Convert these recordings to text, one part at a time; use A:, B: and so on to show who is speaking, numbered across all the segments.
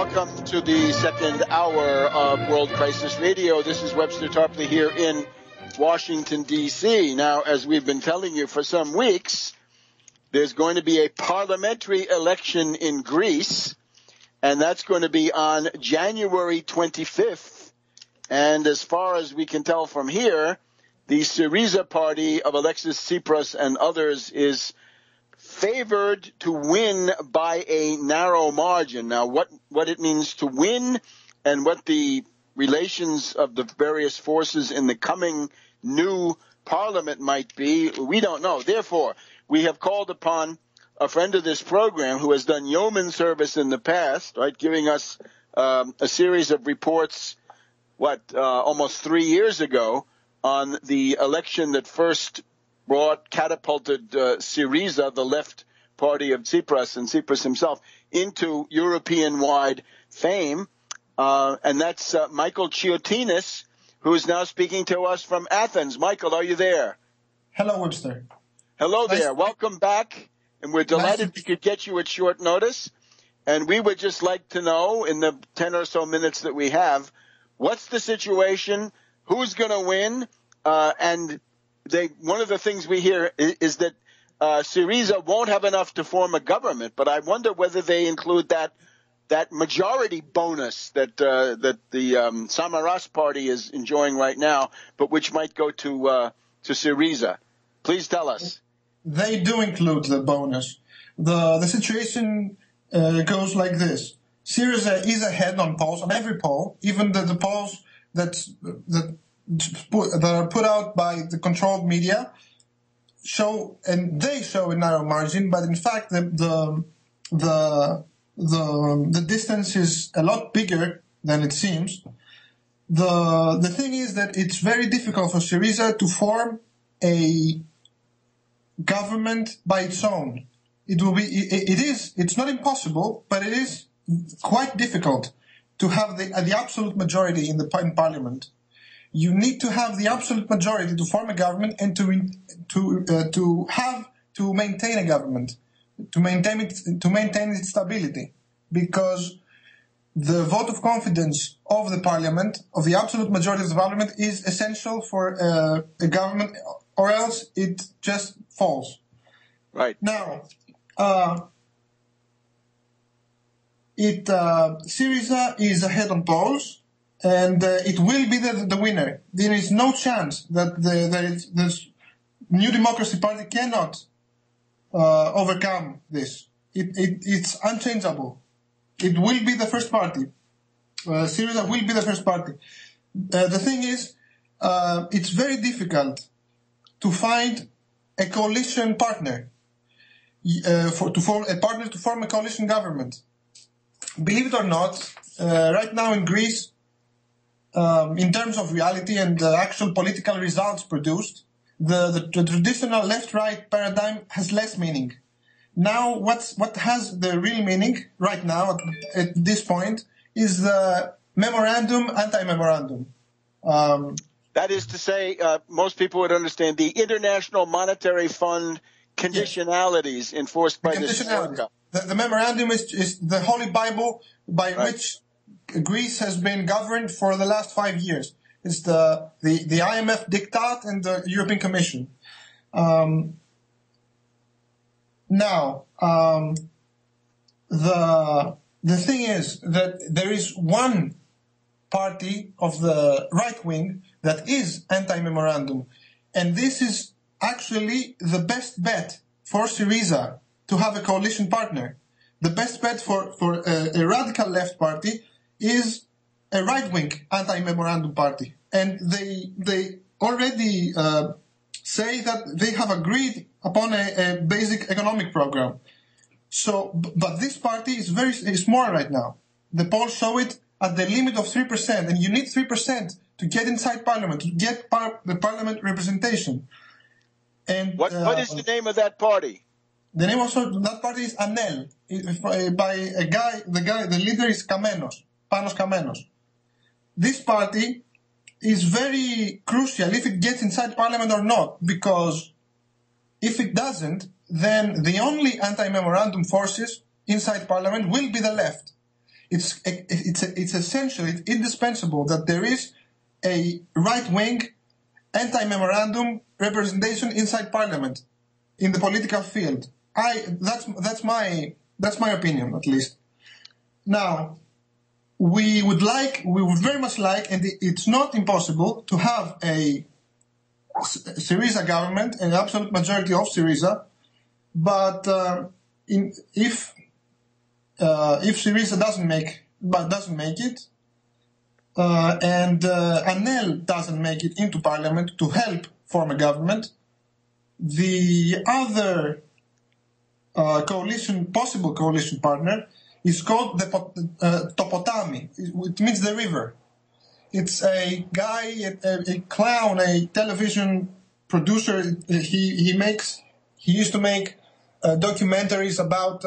A: welcome to the second hour of World Crisis Radio. This is Webster Tarpley here in Washington, D.C. Now, as we've been telling you for some weeks, there's going to be a parliamentary election in Greece, and that's going to be on January 25th. And as far as we can tell from here, the Syriza party of Alexis Tsipras and others is favored to win by a narrow margin. Now, what it means to win and what the relations of the various forces in the coming new parliament might be, we don't know. Therefore, we have called upon a friend of this program who has done yeoman service in the past, right, giving us a series of reports, almost 3 years ago on the election that first catapulted Syriza, the left party of Tsipras and Tsipras himself, into European-wide fame. And that's Michael Chiotinis, who is now speaking to us from Athens. Michael, are you there?
B: Hello, Webster.
A: Hello there. Welcome back. And we're delighted we could get you at short notice. And we would just like to know, in the 10 or so minutes that we have, what's the situation, who's going to win, and one of the things we hear is that Syriza won't have enough to form a government, but I wonder whether they include that majority bonus that the Samaras party is enjoying right now, but which might go to Syriza. Please tell us.
B: They do include the bonus. The situation goes like this: Syriza is ahead on polls, on every poll, even the polls that are put out by the controlled media show a narrow margin, but in fact the distance is a lot bigger than it seems. The thing is that it's very difficult for Syriza to form a government by its own. It's not impossible, but it is quite difficult to have the absolute majority in parliament. You need to have the absolute majority to form a government and to maintain a government, to maintain its stability, because the vote of confidence of the parliament, of the absolute majority of the parliament, is essential for a government, or else it just falls.
A: Right.
B: Now, Syriza is ahead on polls, and it will be the winner. There is no chance that the New Democracy Party cannot overcome this. It's unchangeable. It will be the first party. Syriza will be the first party. The thing is, it's very difficult to find a coalition partner, to form a coalition government. Believe it or not, right now in Greece, in terms of reality and the actual political results produced, the traditional left-right paradigm has less meaning. Now, what has the real meaning right now at this point is the memorandum, anti-memorandum.
A: That is to say, most people would understand the International Monetary Fund conditionalities enforced by the Troika.
B: The memorandum is the holy Bible by which Greece has been governed for the last 5 years. It's the IMF diktat and the European Commission. Now, the thing is that there is one party of the right wing that is anti-memorandum, and this is actually the best bet for Syriza to have a coalition partner. The best bet for a radical left party is a right-wing anti-memorandum party. And they already say that they have agreed upon a basic economic program. But this party is very small right now. The polls show it at the limit of 3%, and you need 3% to get inside parliament, to get the parliament representation. And
A: what is the name of that party?
B: The name of that party is ANEL, by a guy. The leader is Panos Kamenos. This party is very crucial if it gets inside parliament or not, because if it doesn't, then the only anti-memorandum forces inside parliament will be the left. it's essential, it's indispensable that there is a right-wing anti-memorandum representation inside Parliament, in the political field. That's my opinion, at least. Now, we would very much like, and it's not impossible, to have a Syriza government, an absolute majority of Syriza, but if Syriza doesn't make it, and ANEL doesn't make it into Parliament to help form a government, the other possible coalition partner is called the Topotami. It means the river. It's a guy, a clown, a television producer. He used to make documentaries about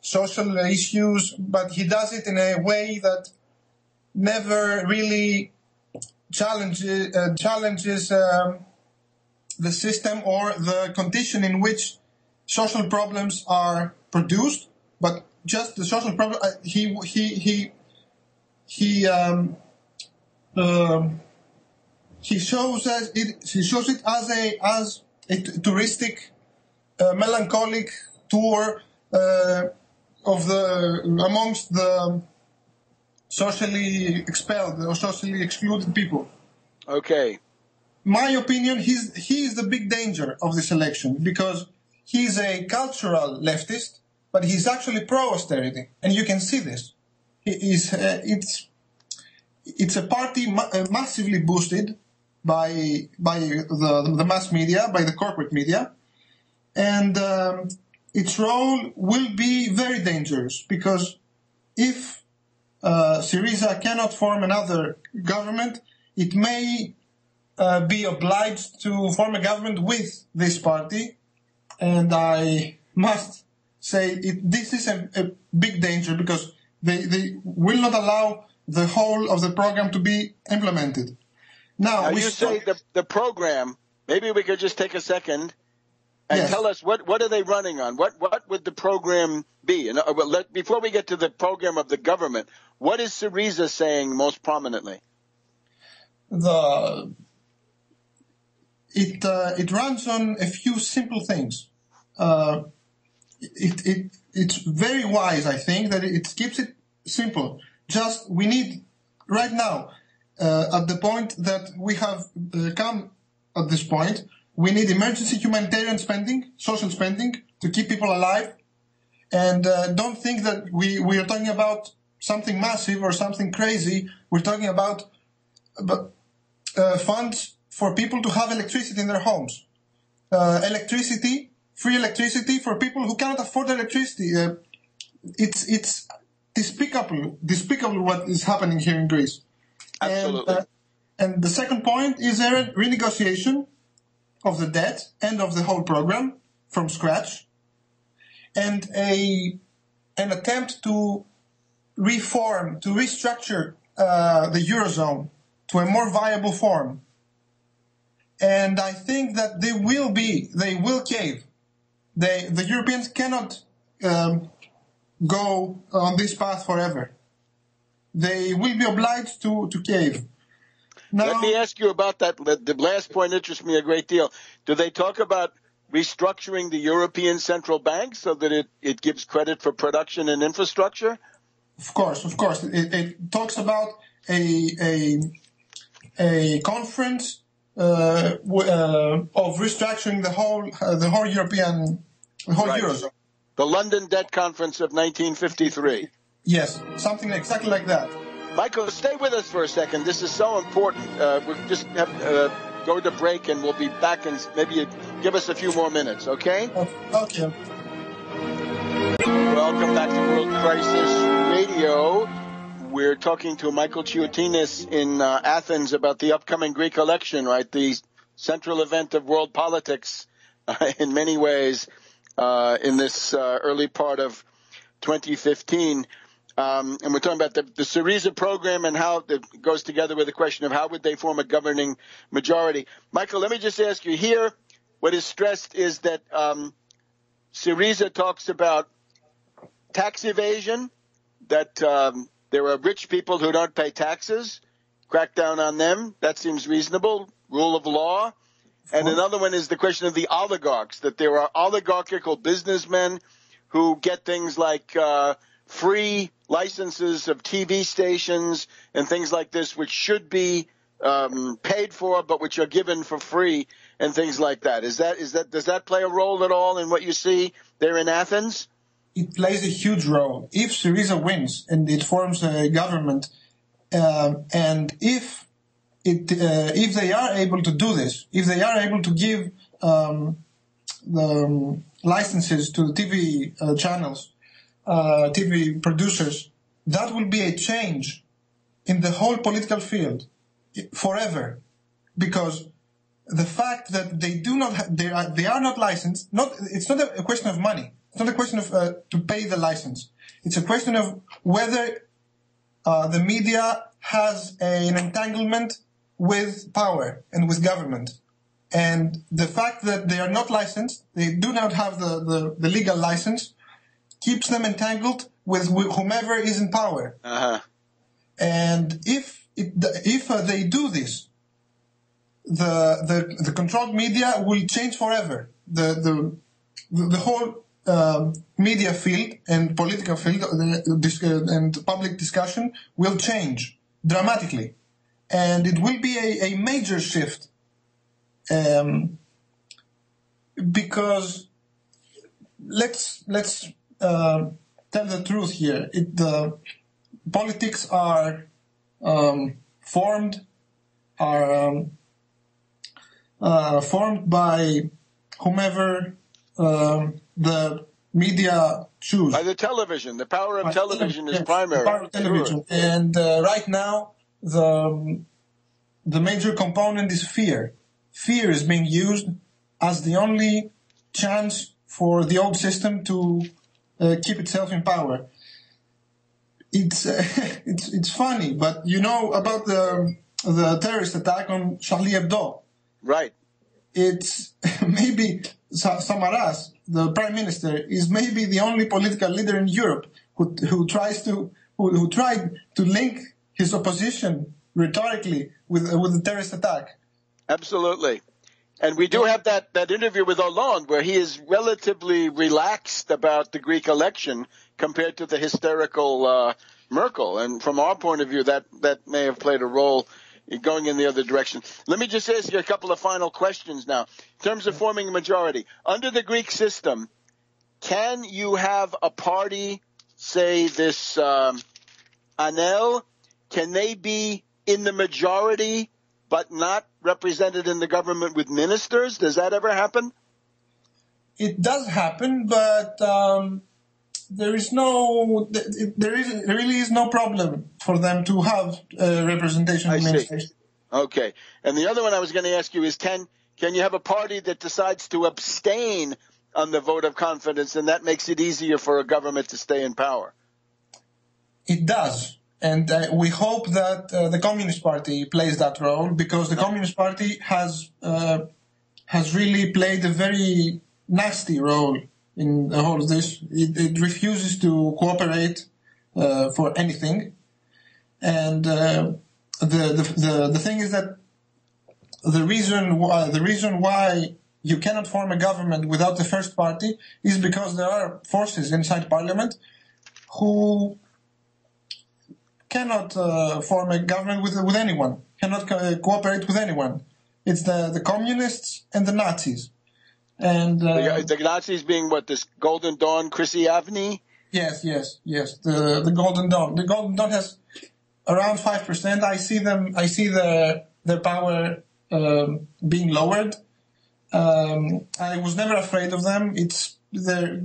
B: social issues, but he does it in a way that never really challenges the system or the condition in which social problems are produced, but just the social problem. He shows it as a touristic, melancholic tour amongst the socially expelled or socially excluded people.
A: Okay.
B: My opinion, he is the big danger of this election, because he's a cultural leftist, but he's actually pro-austerity, and you can see this. It's a party massively boosted by the mass media, by the corporate media, and its role will be very dangerous, because if Syriza cannot form another government, it may be obliged to form a government with this party, and I must say this is a big danger, because they will not allow the whole of the program to be implemented. Now
A: you say the program, maybe we could just take a second and tell us what are they running on? What would the program be? And before we get to the program of the government, what is Syriza saying most prominently?
B: It runs on a few simple things. It's very wise, I think, that it keeps it simple. Just we need right now, at the point that we have come at this point, we need emergency humanitarian spending, social spending, to keep people alive. And don't think that we are talking about something massive or something crazy. We're talking about funds for people to have electricity in their homes. Free electricity for people who cannot afford electricity. It's despicable what is happening here in Greece.
A: Absolutely.
B: And the second point is a renegotiation of the debt and of the whole program from scratch, and an attempt to restructure the Eurozone to a more viable form. And I think that they will cave. The Europeans cannot go on this path forever. They will be obliged to cave. Now,
A: let me ask you about that. The last point interests me a great deal. Do they talk about restructuring the European Central Bank so that it gives credit for production and infrastructure?
B: Of course. It talks about a conference of restructuring the whole European, Eurozone.
A: The London Debt Conference of 1953.
B: Yes, something exactly like that.
A: Michael, stay with us for a second. This is so important. We'll just have go to break, and we'll be back, and maybe you give us a few more minutes, okay?
B: Okay.
A: Welcome back to World Crisis Radio. We're talking to Michael Chiotinis in Athens about the upcoming Greek election, right? The central event of world politics in many ways in this early part of 2015. And we're talking about the Syriza program and how it goes together with the question of how would they form a governing majority. Michael, let me just ask you here, what is stressed is that Syriza talks about tax evasion, that There are rich people who don't pay taxes. Crack down on them. That seems reasonable. Rule of law. And another one is the question of the oligarchs, that there are oligarchical businessmen who get things like free licenses of TV stations and things like this, which should be paid for, but which are given for free and things like that. Does that play a role at all in what you see there in Athens?
B: It plays a huge role. If Syriza wins and it forms a government, and if they are able to do this, if they are able to give the licenses to the TV channels, TV producers, that will be a change in the whole political field forever, because the fact that they are not licensed, it's not a question of money. It's not a question of to pay the license. It's a question of whether the media has an entanglement with power and with government. And the fact that they are not licensed, they do not have the legal license, keeps them entangled with whomever is in power.
A: Uh-huh.
B: And if they do this, the controlled media will change forever. The whole media field and political field and public discussion will change dramatically, and it will be a major shift. Because let's tell the truth here. The politics are formed by whomever the media choose.
A: By the television. The power of television is primary.
B: The power of television. Sure. And right now, the major component is fear. Fear is being used as the only chance for the old system to keep itself in power. It's funny, but you know about the terrorist attack on Charlie Hebdo.
A: Right.
B: It's maybe Samaras, the prime minister, is maybe the only political leader in Europe who tried to link his opposition rhetorically with the terrorist attack.
A: Absolutely. And we do have that interview with Hollande where he is relatively relaxed about the Greek election compared to the hysterical Merkel. And from our point of view, that may have played a role going in the other direction. Let me just ask you a couple of final questions now. In terms of forming a majority, under the Greek system, can you have a party, say this Anel, can they be in the majority but not represented in the government with ministers? Does that ever happen?
B: It does happen, but there really is no problem for them to have representation in ministers.
A: Okay. And the other one I was going to ask you is, can you have a party that decides to abstain on the vote of confidence, and that makes it easier for a government to stay in power?
B: It does. And we hope that the Communist Party plays that role, because the Communist Party has really played a very nasty role in all of this. It refuses to cooperate for anything, and the thing is that the reason why you cannot form a government without the first party is because there are forces inside Parliament who cannot form a government with anyone, cannot cooperate with anyone. It's the communists and the Nazis. And
A: the Nazis being what, this Golden Dawn, Chrissy Avni?
B: Yes. The Golden Dawn. The Golden Dawn has around 5%. I see their power being lowered. I was never afraid of them. They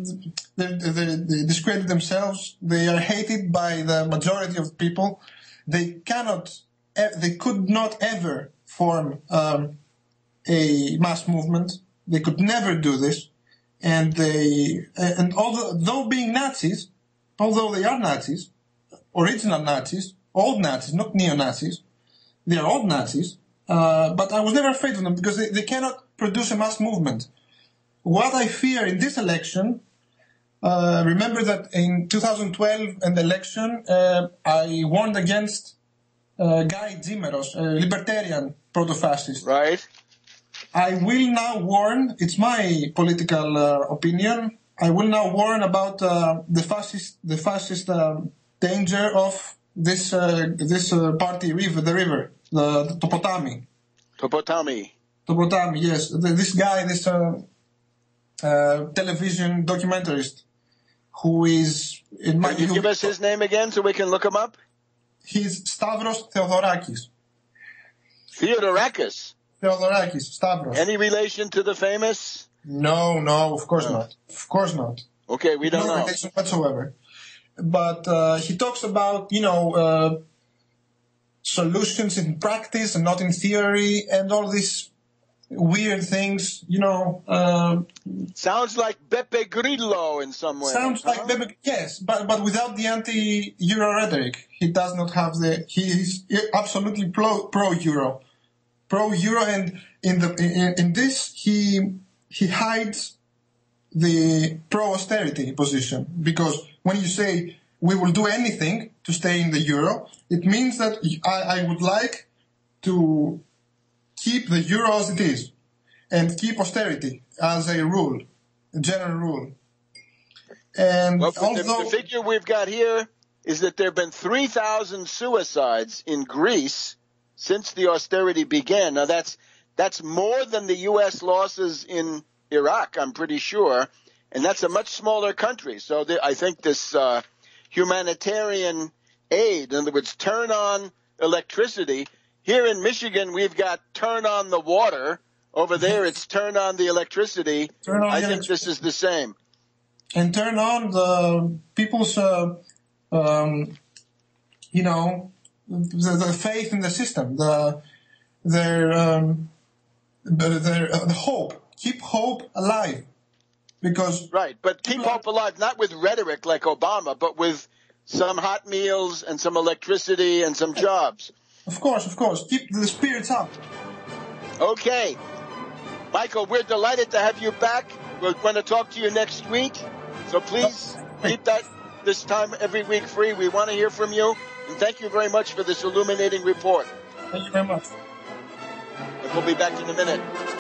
B: discredit themselves. They are hated by the majority of people. They could not ever form a mass movement. They could never do this. And although being Nazis, although they are Nazis, original Nazis, old Nazis, not neo-Nazis, they are old Nazis, but I was never afraid of them because they cannot produce a mass movement. What I fear in this election remember that in 2012 and the election, I warned against Guy Zimeros, a libertarian proto-fascist.
A: Right.
B: I will now warn, it's my political opinion, I will now warn about the fascist danger of this party river, the Topotami. Topotami, yes. This guy, this television documentarist, who is...
A: Can you give us his name again so we can look him up?
B: He's Stavros Theodorakis. Theodorakis, Stavros.
A: Any relation to the famous?
B: No, of course not. Of course not.
A: Okay, we don't know.
B: No relation whatsoever. But he talks about, solutions in practice and not in theory, and all these weird things,
A: Sounds like Beppe Grillo in some way.
B: Sounds like Beppe, yes, but without the anti-Euro rhetoric. He does not have he is absolutely pro-Euro. Pro-Euro, and in this, he hides the pro-austerity position, because when you say we will do anything to stay in the euro, it means that I would like to keep the euro as it is and keep austerity as a rule, a general rule. And
A: well, the figure we've got here is that there have been 3,000 suicides in Greece since the austerity began. Now that's more than the U.S. losses in Iraq, I'm pretty sure, and that's a much smaller country. So I think this humanitarian aid, in other words, turn on electricity. Here in Michigan, we've got turn on the water. Over there, it's turn on the electricity. I think this is the same.
B: And turn on the people's, the faith in the system, the hope. Keep hope alive. Because
A: right, but keep hope alive, not with rhetoric like Obama, but with some hot meals and some electricity and some jobs.
B: Of course. Keep the spirits up.
A: Okay. Michael, we're delighted to have you back. We're going to talk to you next week. So please keep this time every week free. We want to hear from you. And thank you very much for this illuminating report.
B: Thank you very much.
A: And we'll be back in a minute.